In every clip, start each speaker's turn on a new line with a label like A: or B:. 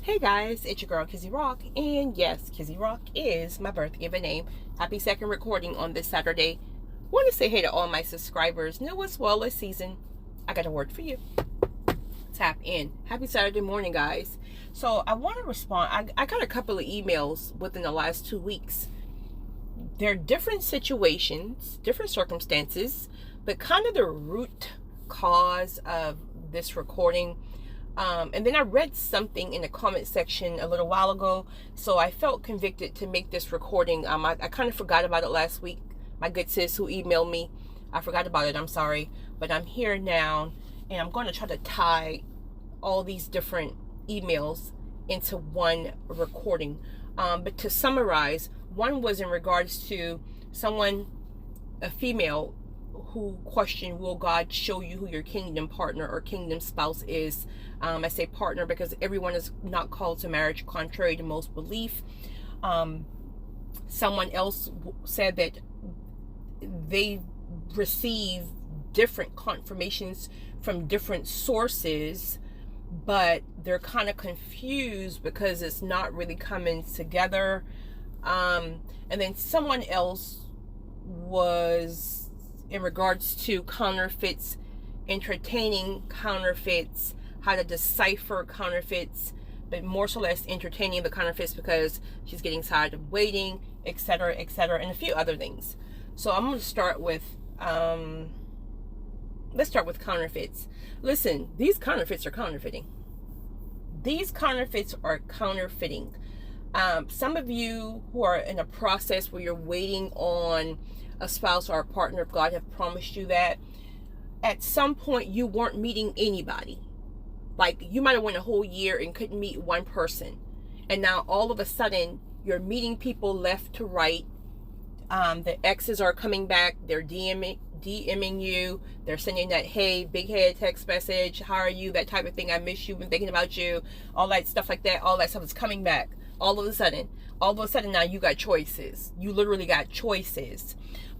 A: Hey guys, it's your girl Kizzy Rock, and yes, Kizzy Rock is my birth given name. Happy second recording on this Saturday. Want to say hey to all my subscribers, new as well as season. I got a word for you. Tap in. Happy Saturday morning, guys. So I want to respond. I got a couple of emails within the last 2 weeks. They're different situations, different circumstances, but kind of the root cause of this recording. And then I read something in the comment section a little while ago, so I felt convicted to make this recording. I kind of forgot about it last week. My good sis who emailed me, I forgot about it. I'm sorry, but I'm here now, and I'm going to try to tie all these different emails into one recording. But to summarize, one was in regards to someone, a female, who questioned, will God show you who your kingdom partner or kingdom spouse is? I say partner because everyone is not called to marriage, contrary to most belief. Someone else said that they receive different confirmations from different sources, but they're kind of confused because it's not really coming together. And then someone else was in regards to counterfeits, entertaining counterfeits, how to decipher counterfeits, but more so less entertaining the counterfeits because she's getting tired of waiting, etc., and a few other things. So I'm going to start with, let's start with counterfeits. Listen, these counterfeits are counterfeiting. These counterfeits are counterfeiting. Some of you who are in a process where you're waiting on a spouse or a partner, if God have promised you that, at some point you weren't meeting anybody. Like, you might have went a whole year and couldn't meet one person, and now all of a sudden you're meeting people left to right. The exes are coming back, they're DMing you, they're sending that hey big head text message, how are you, that type of thing, I miss you, been thinking about you, all that stuff like that. All that stuff is coming back all of a sudden now you got choices. You literally got choices.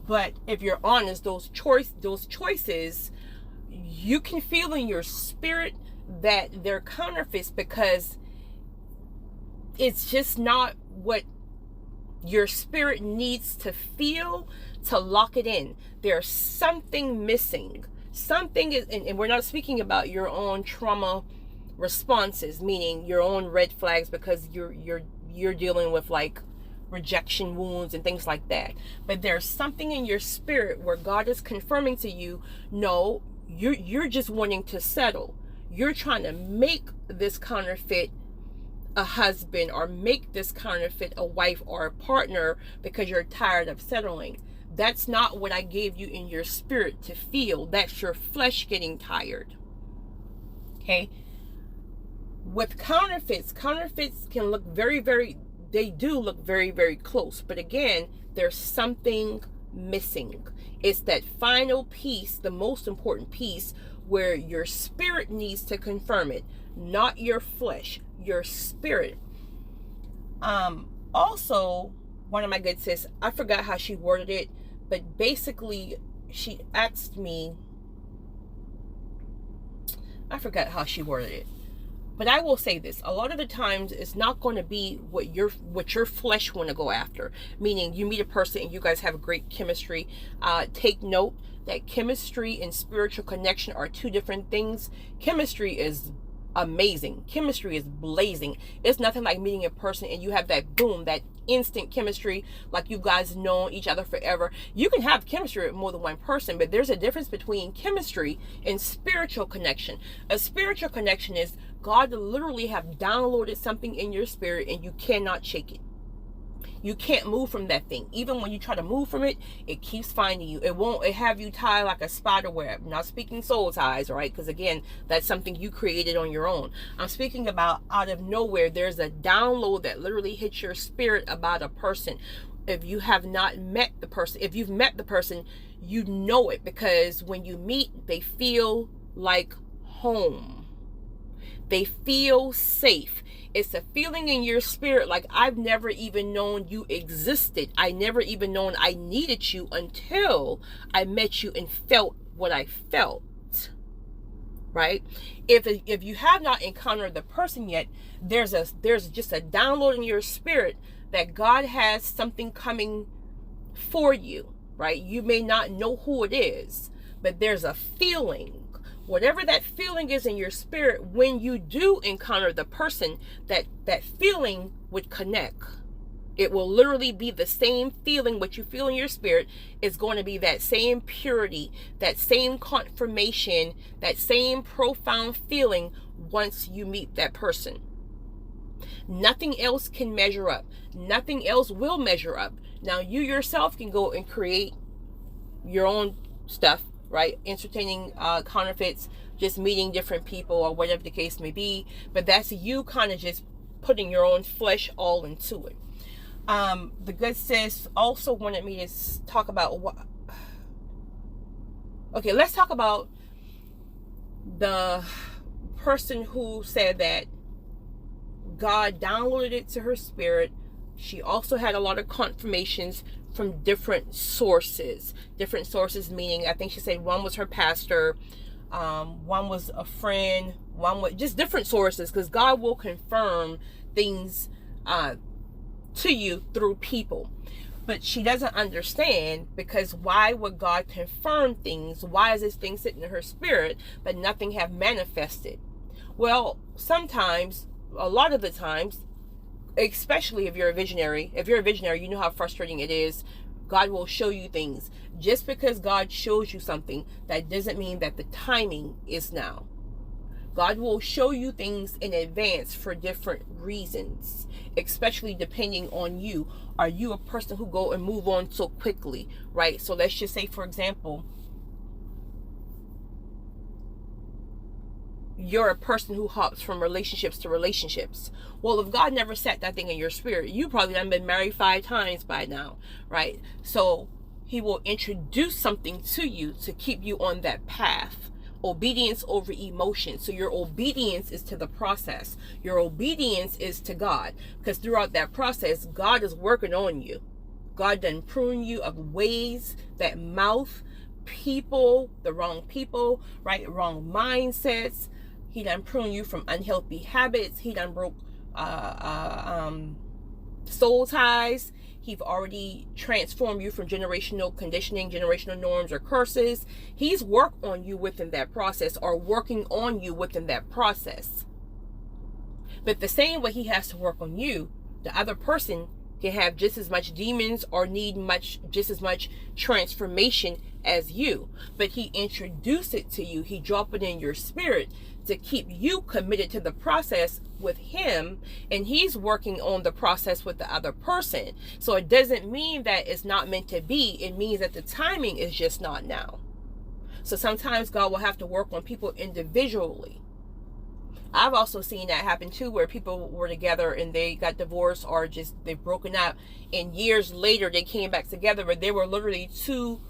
A: But if you're honest, those choices, you can feel in your spirit that they're counterfeits because it's just not what your spirit needs to feel to lock it in. There's something missing. Something is, and we're not speaking about your own trauma responses, meaning your own red flags because you're dealing with like rejection wounds and things like that. But there's something in your spirit where God is confirming to you, no, you're just wanting to settle. You're trying to make this counterfeit a husband or make this counterfeit a wife or a partner because you're tired of settling. That's not what I gave you in your spirit to feel. That's your flesh getting tired. Okay? With counterfeits can look they do look very, very close. But again, there's something missing. It's that final piece, the most important piece, where your spirit needs to confirm it, not your flesh, your spirit. Also, one of my good sis, I forgot how she worded it, but basically she asked me, I forgot how she worded it. But I will say this, a lot of the times it's not going to be what your flesh want to go after. Meaning you meet a person and you guys have a great chemistry. Take note that chemistry and spiritual connection are two different things. Chemistry is amazing. Chemistry is blazing. It's nothing like meeting a person and you have that boom, that instant chemistry, like you guys know each other forever. You can have chemistry with more than one person, but there's a difference between chemistry and spiritual connection. A spiritual connection is God literally have downloaded something in your spirit and you cannot shake it. You can't move from that thing. Even when you try to move from it, it keeps finding you. It have you tied like a spider web. I'm not speaking soul ties, right? Because again, that's something you created on your own. I'm speaking about out of nowhere, there's a download that literally hits your spirit about a person. If you have not met the person, if you've met the person, you know it, because when you meet, they feel like home. They feel safe. It's a feeling in your spirit like, I've never even known you existed. I never even known I needed you until I met you and felt what I felt. right? If you have not encountered the person yet, there's just a download in your spirit that God has something coming for you, right? You may not know who it is, but there's a feeling. Whatever that feeling is in your spirit, when you do encounter the person, that feeling would connect. It will literally be the same feeling. What you feel in your spirit is going to be that same purity, that same confirmation, that same profound feeling once you meet that person. Nothing else can measure up. Nothing else will measure up. Now, you yourself can go and create your own stuff, right? Entertaining counterfeits, just meeting different people or whatever the case may be. But that's you kind of just putting your own flesh all into it. The good sis also wanted me to talk about what. Okay, let's talk about the person who said that God downloaded it to her spirit. She also had a lot of confirmations from different sources. Different sources meaning, I think she said one was her pastor, one was a friend, one was just different sources, because God will confirm things to you through people. But she doesn't understand, because why would God confirm things? Why is this thing sitting in her spirit but nothing have manifested? Well, sometimes, a lot of the times, especially if you're a visionary, you know how frustrating it is. God will show you things. Just because God shows you something, that doesn't mean that the timing is now. God will show you things in advance for different reasons, especially depending on you. Are you a person who go and move on so quickly, right? So let's just say, for example, you're a person who hops from relationships to relationships. Well, if God never set that thing in your spirit, you probably done been married 5 times by now, right? So he will introduce something to you to keep you on that path. Obedience over emotion. So your obedience is to the process. Your obedience is to God. Because throughout that process, God is working on you. God done prune you of ways, that mouth, people, the wrong people, right? Wrong mindsets. He done prune you from unhealthy habits. He done broke soul ties. He's already transformed you from generational conditioning, generational norms, or curses. He's worked on you within that process, or working on you within that process. But the same way he has to work on you, the other person can have just as much demons or need just as much transformation as you. But he introduced it to you. He dropped it in your spirit to keep you committed to the process with him, and he's working on the process with the other person. So it doesn't mean that it's not meant to be. It means that the timing is just not now. So sometimes God will have to work on people individually. I've also seen that happen too, where people were together and they got divorced, or just they've broken up, and years later they came back together, but they were literally 2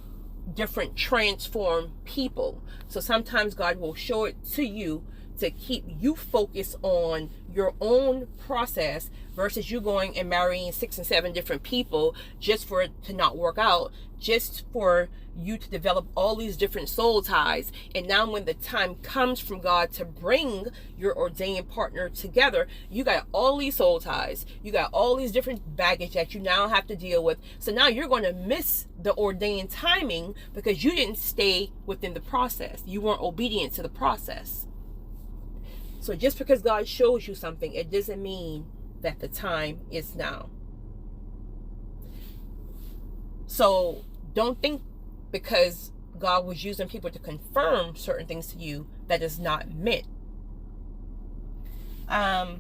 A: different transformed people. So sometimes God will show it to you to keep you focused on your own process, versus you going and marrying 6 and 7 different people just for it to not work out, just for you to develop all these different soul ties. And now when the time comes from God to bring your ordained partner together, you got all these soul ties, you got all these different baggage that you now have to deal with. So now you're going to miss the ordained timing because you didn't stay within the process. You weren't obedient to the process. So just because God shows you something, it doesn't mean that the time is now. So don't think because God was using people to confirm certain things to you that is not meant. I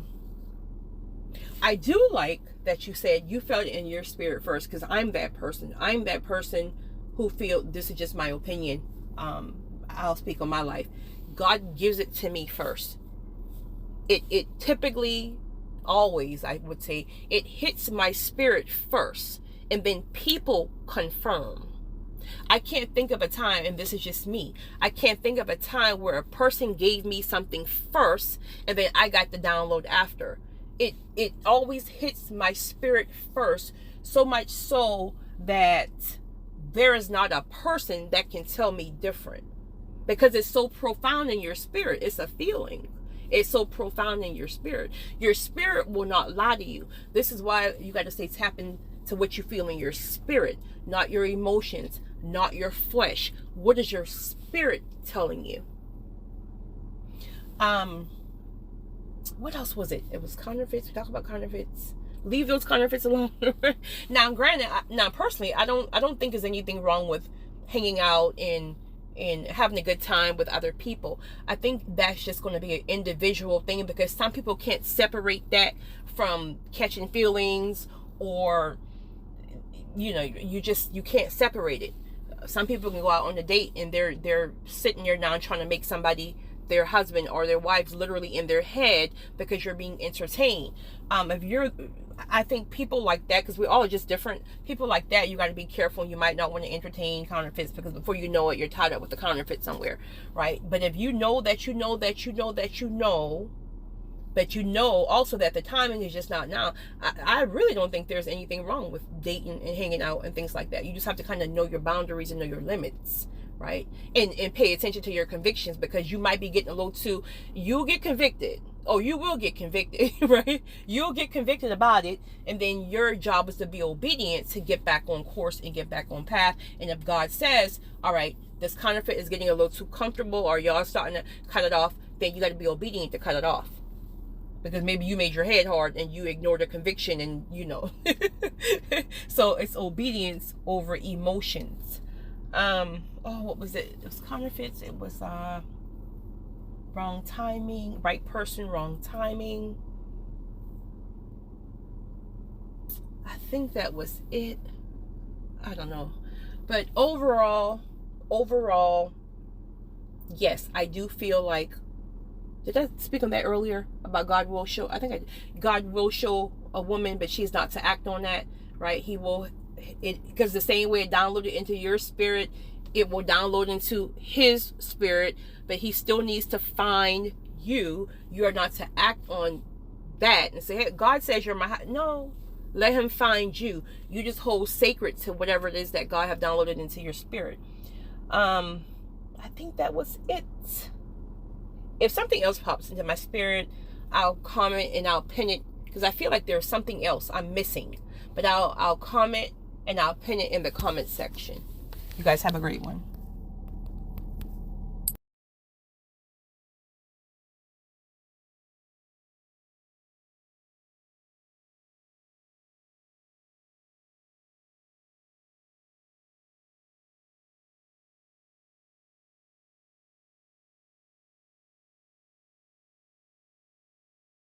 A: do like that you said you felt it in your spirit first, because I'm that person. I'm that person who feel, this is just my opinion. I'll speak on my life. God gives it to me first. It typically, always, I would say, it hits my spirit first, and then people confirm. I can't think of a time, and this is just me, I can't think of a time where a person gave me something first and then I got the download after. It always hits my spirit first, so much so that there is not a person that can tell me different. because it's so profound in your spirit. It's a feeling. It's so profound in your spirit. Your spirit will not lie to you. This is why you got to stay tapping to what you feel in your spirit, not your emotions, not your flesh. What is your spirit telling you? What else was it? It was counterfeits. We talk about counterfeits. Leave those counterfeits alone. Now, granted, personally, I don't think there's anything wrong with hanging out and having a good time with other people. I think that's just going to be an individual thing, because some people can't separate that from catching feelings, or you can't separate it. Some people can go out on a date and they're sitting there now trying to make somebody their husband or their wives literally in their head because you're being entertained. I think people like that, because we're all just different. People like that, you got to be careful. You might not want to entertain counterfeits, because before you know it, you're tied up with the counterfeit somewhere, right? But if you know that you know that you know that you know, but you know also that the timing is just not now, I really don't think there's anything wrong with dating and hanging out and things like that. You just have to kind of know your boundaries and know your limits, right? And pay attention to your convictions, because you might be getting a little too, you'll get convicted. Oh, you will get convicted, right? You'll get convicted about it, and then your job is to be obedient to get back on course and get back on path. And if God says, all right, this counterfeit is getting a little too comfortable, or y'all starting to cut it off, then you got to be obedient to cut it off. Because maybe you made your head hard and you ignored the conviction, and So it's obedience over emotions. What was it? It was counterfeits. It was wrong timing, right person, wrong timing. I think that was it. I don't know. But overall, yes, I do feel like, did I speak on that earlier about God will show? God will show a woman, but she's not to act on that, right? He will, because the same way it downloaded into your spirit, it will download into his spirit, but he still needs to find you. You are not to act on that and say, hey, God says you're my, no, let him find you. You just hold sacred to whatever it is that God have downloaded into your spirit. I think that was it. If something else pops into my spirit, I'll comment and I'll pin it, because I feel like there's something else I'm missing, but I'll comment and I'll pin it in the comment section. You guys have a great one.